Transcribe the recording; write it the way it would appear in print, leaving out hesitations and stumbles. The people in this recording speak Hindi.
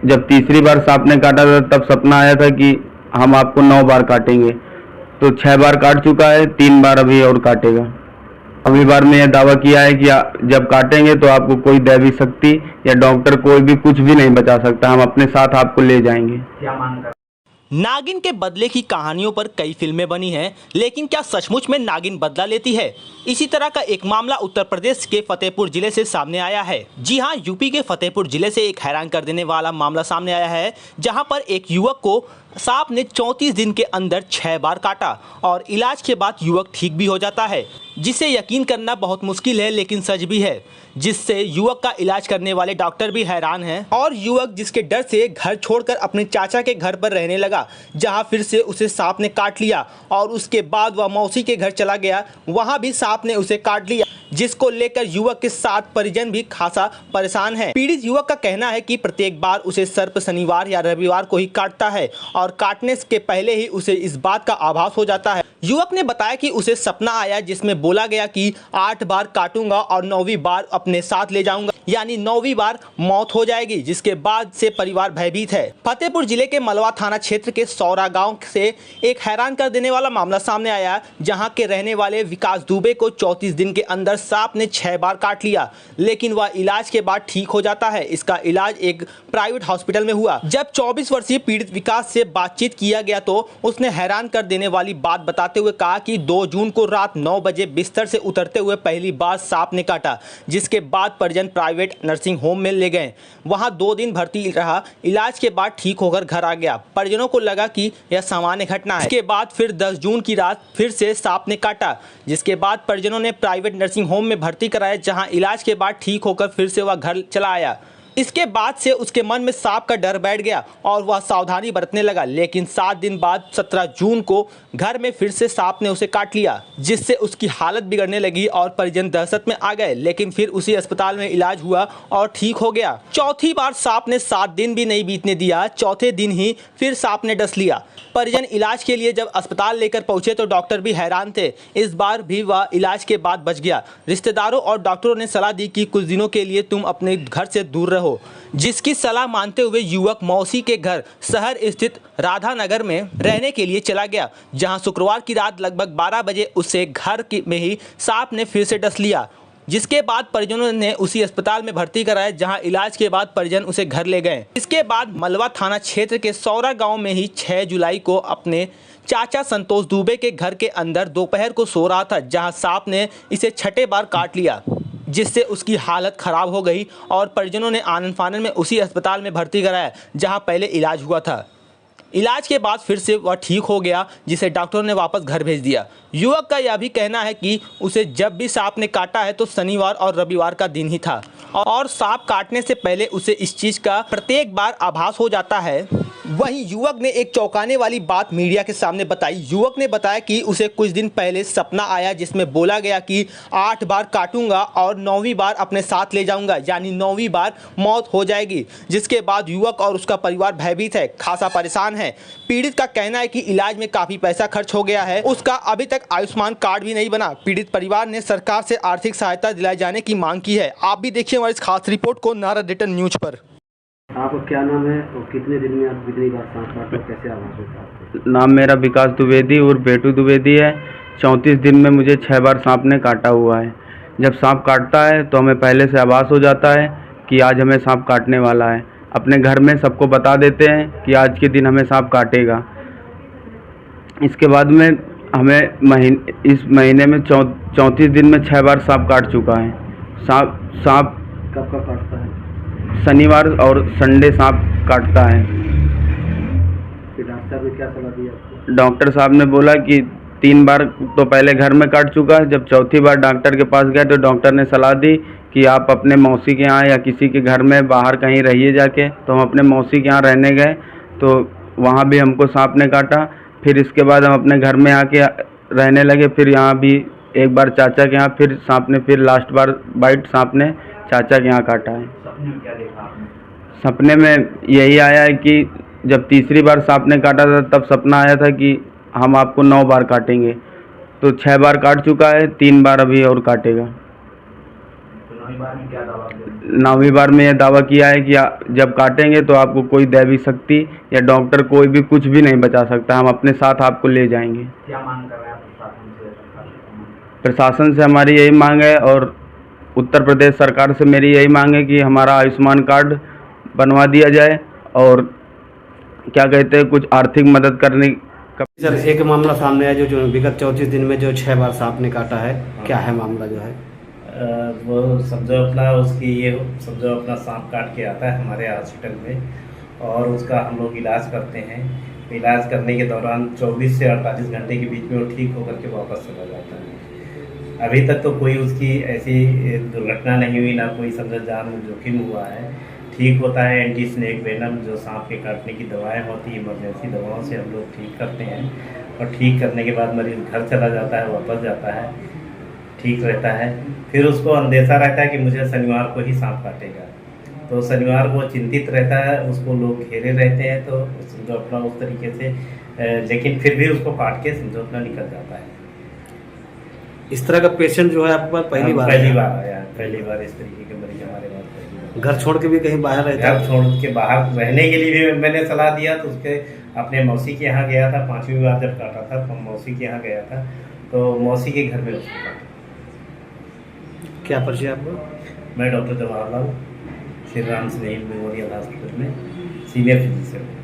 जब तीसरी बार सांप ने काटा था तब सपना आया था कि हम आपको 9 बार काटेंगे। तो 6 बार काट चुका है, 3 बार अभी और काटेगा। अगली बार में यह दावा किया है कि जब काटेंगे तो आपको कोई दैवी शक्ति या डॉक्टर कोई भी कुछ भी नहीं बचा सकता, हम अपने साथ आपको ले जाएंगे। क्या मानकर नागिन के बदले की कहानियों पर कई फिल्में बनी हैं, लेकिन क्या सचमुच में नागिन बदला लेती है? इसी तरह का एक मामला उत्तर प्रदेश के फतेहपुर जिले से सामने आया है। जी हां, यूपी के फतेहपुर जिले से एक हैरान कर देने वाला मामला सामने आया है, जहां पर एक युवक को सांप ने 34 दिन के अंदर 6 बार काटा और इलाज के बाद युवक ठीक भी हो जाता है, जिसे यकीन करना बहुत मुश्किल है लेकिन सच भी है, जिससे युवक का इलाज करने वाले डॉक्टर भी हैरान हैं। और युवक जिसके डर से घर छोड़कर अपने चाचा के घर पर रहने लगा, जहां फिर से उसे सांप ने काट लिया और उसके बाद वह मौसी के घर चला गया, वहां भी सांप ने उसे काट लिया, जिसको लेकर युवक के साथ परिजन भी खासा परेशान है। पीड़ित युवक का कहना है कि प्रत्येक बार उसे सर्प शनिवार या रविवार को ही काटता है और काटने के पहले ही उसे इस बात का आभास हो जाता है। युवक ने बताया कि उसे सपना आया जिसमें बोला गया कि 8 बार काटूंगा और 9वीं बार अपने साथ ले जाऊंगा, यानी 9वीं बार मौत हो जाएगी, जिसके बाद से परिवार भयभीत है। फतेहपुर जिले के मलवा थाना क्षेत्र के सौरा गांव से एक हैरान कर देने वाला मामला सामने आया, जहां के रहने वाले विकास दुबे को 34 दिन के अंदर सांप ने 6 बार काट लिया, लेकिन वह इलाज के बाद ठीक हो जाता है। इसका इलाज एक प्राइवेट हॉस्पिटल में हुआ। जब 24 वर्षीय पीड़ित विकास से बातचीत किया गया तो उसने हैरान कर देने वाली बात बताते हुए कहा कि 2 जून को रात 9 बजे बिस्तर से उतरते हुए पहली बार सांप ने काटा, जिसके बाद परिजन प्राइवेट नर्सिंग होम में ले गए। वहां 2 दिन भर्ती रहा। इलाज के बाद ठीक होकर घर आ गया। परिजनों को लगा कि यह सामान्य घटना है। इसके बाद फिर 10 जून की रात फिर से सांप ने काटा, जिसके बाद परिजनों ने प्राइवेट नर्सिंग होम में भर्ती कराया, जहां इलाज के बाद ठीक होकर फिर से वह घर चला आया। इसके बाद से उसके मन में सांप का डर बैठ गया और वह सावधानी बरतने लगा, लेकिन 7 दिन बाद 17 जून को घर में फिर से सांप ने उसे काट लिया, जिससे उसकी हालत बिगड़ने लगी और परिजन दहशत में आ गए। लेकिन फिर उसी अस्पताल में इलाज हुआ और ठीक हो गया। चौथी बार सांप ने 7 दिन भी नहीं बीतने दिया, चौथे दिन ही फिर सांप ने डस लिया। परिजन इलाज के लिए जब अस्पताल लेकर पहुंचे तो डॉक्टर भी हैरान थे। इस बार भी वह इलाज के बाद बच गया। रिश्तेदारों और डॉक्टरों ने सलाह दी कि कुछ दिनों के लिए तुम अपने घर से दूर रहो, जिसकी सलाह मानते हुए युवक मौसी के घर शहर स्थित राधा नगर में रहने के लिए चला गया, जहां शुक्रवार की रात लगभग 12 बजे उसे घर में ही सांप ने फिर से डस लिया, जिसके बाद परिजनों ने उसी अस्पताल में भर्ती कराया, जहां इलाज के बाद परिजन उसे घर ले गए। इसके बाद मलवा थाना क्षेत्र के सौरा गांव में ही 6 जुलाई को अपने चाचा संतोष दुबे के घर के अंदर दोपहर को सो रहा था, जहां सांप ने इसे 6ठे बार काट लिया, जिससे उसकी हालत खराब हो गई और परिजनों ने आनन फानन में उसी अस्पताल में भर्ती कराया जहां पहले इलाज हुआ था। इलाज के बाद फिर से वह ठीक हो गया, जिसे डॉक्टरों ने वापस घर भेज दिया। युवक का यह भी कहना है कि उसे जब भी सांप ने काटा है तो शनिवार और रविवार का दिन ही था और सांप काटने से पहले उसे इस चीज़ का प्रत्येक बार आभास हो जाता है। वहीं युवक ने एक चौंकाने वाली बात मीडिया के सामने बताई। युवक ने बताया कि उसे कुछ दिन पहले सपना आया जिसमें बोला गया कि 8 बार काटूंगा और 9वीं बार अपने साथ ले जाऊंगा, यानी 9वीं बार मौत हो जाएगी, जिसके बाद युवक और उसका परिवार भयभीत है, खासा परेशान है। पीड़ित का कहना है कि इलाज में काफ़ी पैसा खर्च हो गया है, उसका अभी तक आयुष्मान कार्ड भी नहीं बना। पीड़ित परिवार ने सरकार से आर्थिक सहायता दिलाए जाने की मांग की है। आप भी देखिए हमारी इस खास रिपोर्ट को नारा रिटर्न न्यूज पर। आपका क्या नाम है और कितने दिन में आप कितनी बार सांप काटते हैं, कैसे आवाज होता है? नाम मेरा विकास द्विवेदी और बेटू द्विवेदी है। 34 दिन में मुझे 6 बार सांप ने काटा हुआ है। जब सांप काटता है तो हमें पहले से आभास हो जाता है कि आज हमें सांप काटने वाला है। अपने घर में सबको बता देते हैं कि आज के दिन हमें सांप काटेगा। इसके बाद में हमें इस महीने में 34 दिन में 6 बार सांप काट चुका है। सांप कब कब काटता है? शनिवार और संडे सांप काटता है। फिर डॉक्टर ने क्या सलाह दी आपको? डॉक्टर साहब ने बोला कि 3 बार तो पहले घर में काट चुका है। जब चौथी बार डॉक्टर के पास गए तो डॉक्टर ने सलाह दी कि आप अपने मौसी के यहाँ या किसी के घर में बाहर कहीं रहिए जाके। तो हम अपने मौसी के यहाँ रहने गए तो वहाँ भी हमको सांप ने काटा। फिर इसके बाद हम अपने घर में आके रहने लगे। फिर यहाँ भी एक बार चाचा के यहाँ फिर सांप ने फिर लास्ट बार बाइट सांप ने चाचा के यहाँ काटा है। सपने में क्या देखा आपने? सपने में यही आया है कि जब तीसरी बार सांप ने काटा था तब सपना आया था कि हम आपको 9 बार काटेंगे। तो 6 बार काट चुका है, 3 बार अभी और काटेगा। तो 9वीं बार में क्या दावा किया? 9वीं बार में यह दावा किया है कि जब काटेंगे तो आपको कोई दैवी शक्ति या डॉक्टर कोई भी कुछ भी नहीं बचा सकता, हम अपने साथ आपको ले जाएंगे। क्या मांग कर रहे हैं आप प्रशासन से? प्रशासन से हमारी यही मांग है और उत्तर प्रदेश सरकार से मेरी यही मांग है कि हमारा आयुष्मान कार्ड बनवा दिया जाए और क्या कहते हैं कुछ आर्थिक मदद करने का। सर, एक मामला सामने आया जो विगत 34 दिन में जो 6 बार सांप ने काटा है, क्या है मामला जो है? वो समझो अपना उसकी ये समझो अपना सांप काट के आता है हमारे हॉस्पिटल में और उसका हम लोग इलाज करते हैं। इलाज करने के दौरान 24 से 48 घंटे के बीच में वो ठीक होकर के वापस चला जाता है। अभी तक तो कोई उसकी ऐसी दुर्घटना नहीं हुई, ना कोई समझो जान जोखिम हुआ है। ठीक होता है। एंटी स्नेक वेनम जो सांप के काटने की दवाएं होती है, इमरजेंसी दवाओं से हम लोग ठीक करते हैं और ठीक करने के बाद मरीज घर चला जाता है, वापस जाता है, ठीक रहता है। फिर उसको अंदेशा रहता है कि मुझे शनिवार को ही सांप काटेगा, तो शनिवार को चिंतित रहता है, उसको लोग घेरे रहते हैं, तो समझो अपना उस तरीके से लेकिन फिर भी उसको काट के समझो अपना निकल जाता है। इस तरह का पेशेंट जो है आपके पास पहली बार आया। पहली बार इस तरीके के मरीज हमारे पास पहली बार। घर छोड़ के भी कहीं बाहर रहता है? घर छोड़ के बाहर रहने के लिए भी मैंने सलाह दिया, तो उसके अपने मौसी के यहाँ गया था। 5वीं बार जब काटा था तो मौसी के यहाँ गया था, तो मौसी के घर में उसको काटा। क्या परिचय आपका? मैं डॉक्टर जवाहरलाल श्री राम स्नेहिल मेमोरियल हॉस्पिटल में सीनियर फिजिशियन हूँ।